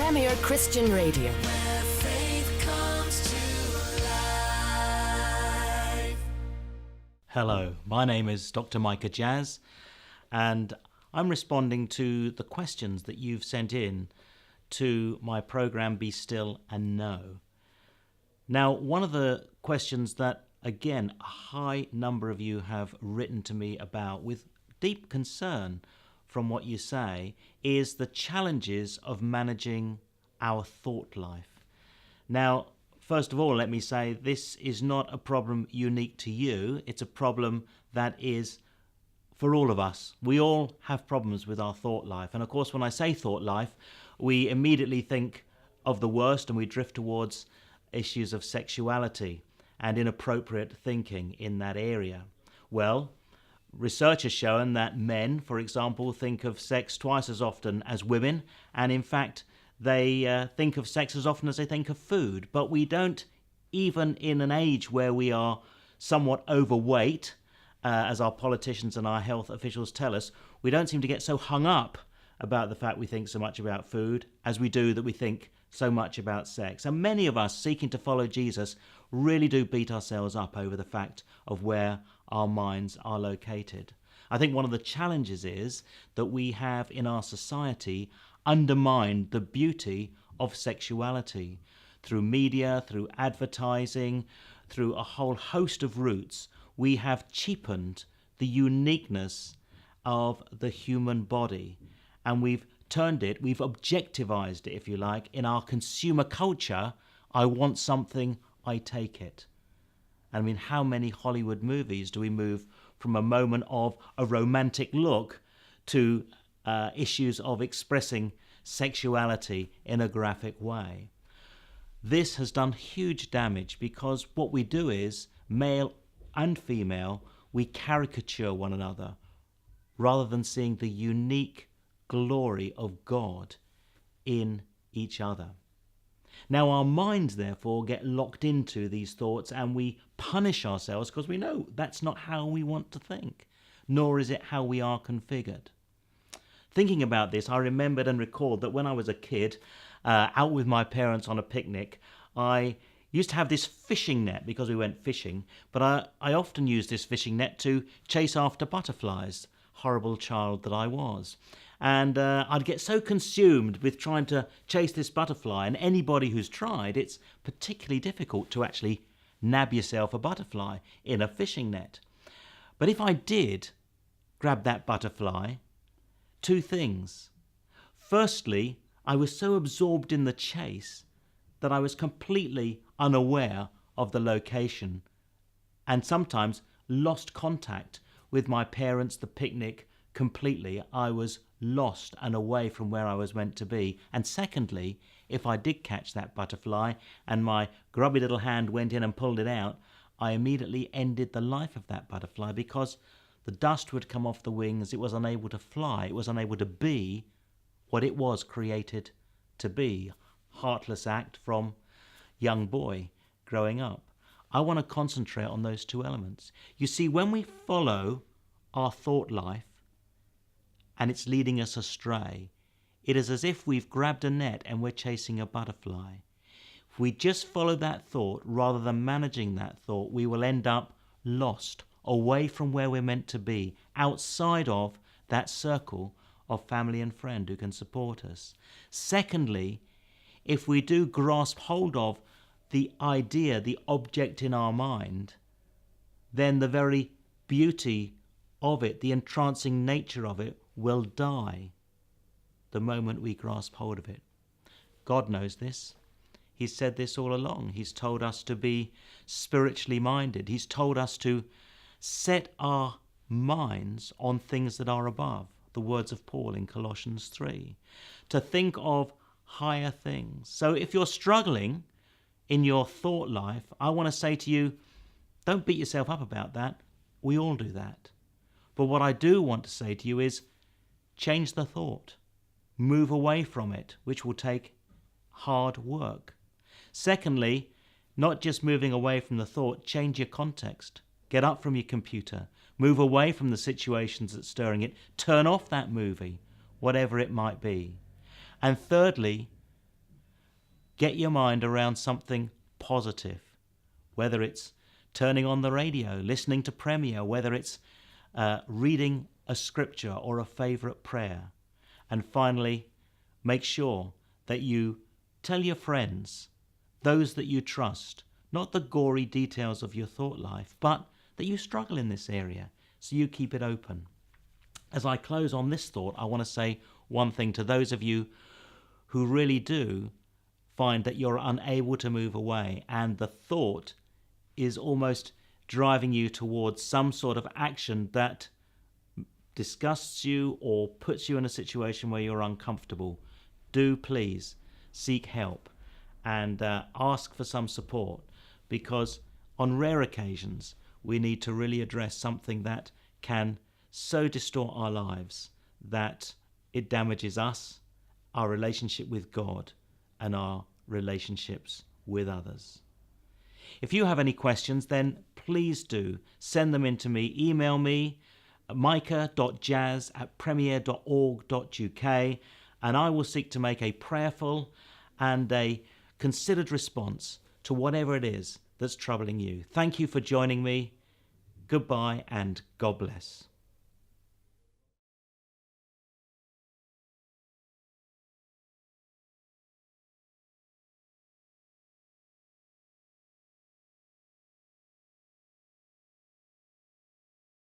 Premier Christian Radio. Where faith comes to life. Hello, my name is Dr. Micha Jazz, and I'm responding to the questions that you've sent in to my program Be Still and Know. Now, one of the questions that, again, a high number of you have written to me about with deep concern from what you say is the challenges of managing our thought life. Now, first of all, let me say this is not a problem unique to you. It's a problem that is for all of us. We all have problems with our thought life. And of course, when I say thought life, we immediately think of the worst and we drift towards issues of sexuality and inappropriate thinking in that area. Well, research has shown that men, for example, think of sex twice as often as women, and in fact, they think of sex as often as they think of food. But we don't, even in an age where we are somewhat overweight, as our politicians and our health officials tell us, we don't seem to get so hung up about the fact we think so much about food as we do that we think so much about sex. And many of us seeking to follow Jesus really do beat ourselves up over the fact of where our minds are located. I think one of the challenges is that we have in our society undermined the beauty of sexuality through media, through advertising, through a whole host of routes. We have cheapened the uniqueness of the human body, and we've objectivized it, if you like, in our consumer culture. I want something, I take it. I mean, how many Hollywood movies do we move from a moment of a romantic look to issues of expressing sexuality in a graphic way? This has done huge damage because what we do is, male and female, we caricature one another rather than seeing the unique glory of God in each other. Now our minds therefore get locked into these thoughts and we punish ourselves because we know that's not how we want to think, nor is it how we are configured. Thinking about this, I remembered and recalled that when I was a kid, out with my parents on a picnic, I used to have this fishing net because we went fishing, but I often used this fishing net to chase after butterflies, horrible child that I was. And I'd get so consumed with trying to chase this butterfly, and anybody who's tried, it's particularly difficult to actually nab yourself a butterfly in a fishing net. But if I did grab that butterfly, two things. Firstly, I was so absorbed in the chase that I was completely unaware of the location and sometimes lost contact with my parents, the picnic, completely. I was lost and away from where I was meant to be. And secondly, if I did catch that butterfly and my grubby little hand went in and pulled it out, I immediately ended the life of that butterfly because the dust would come off the wings. It was unable to fly. It was unable to be what it was created to be. Heartless act from young boy growing up. I want to concentrate on those two elements. You see, when we follow our thought life and it's leading us astray, it is as if we've grabbed a net and we're chasing a butterfly. If we just follow that thought rather than managing that thought, we will end up lost, away from where we're meant to be, outside of that circle of family and friend who can support us. Secondly, if we do grasp hold of the idea, the object in our mind, then the very beauty of it, the entrancing nature of it, will die the moment we grasp hold of it. God knows this. He's said this all along. He's told us to be spiritually minded. He's told us to set our minds on things that are above, the words of Paul in Colossians 3, to think of higher things. So if you're struggling in your thought life, I want to say to you, don't beat yourself up about that. We all do that. But what I do want to say to you is change the thought. Move away from it, which will take hard work. Secondly, not just moving away from the thought, change your context. Get up from your computer. Move away from the situations that's stirring it. Turn off that movie, whatever it might be. And thirdly, Get your mind around something positive, whether it's turning on the radio, listening to Premier, whether it's reading a scripture or a favourite prayer. And finally, make sure that you tell your friends, those that you trust, not the gory details of your thought life, but that you struggle in this area, so you keep it open. As I close on this thought, I want to say one thing to those of you who really do find that you're unable to move away and the thought is almost driving you towards some sort of action that disgusts you or puts you in a situation where you're uncomfortable. Do please seek help and ask for some support, because on rare occasions we need to really address something that can so distort our lives that it damages us, our relationship with God, and our relationships with others. If you have any questions, then please do send them in to me. Email me at micha.jazz@premier.org.uk, and I will seek to make a prayerful and a considered response to whatever it is that's troubling you. Thank you for joining me. Goodbye and God bless.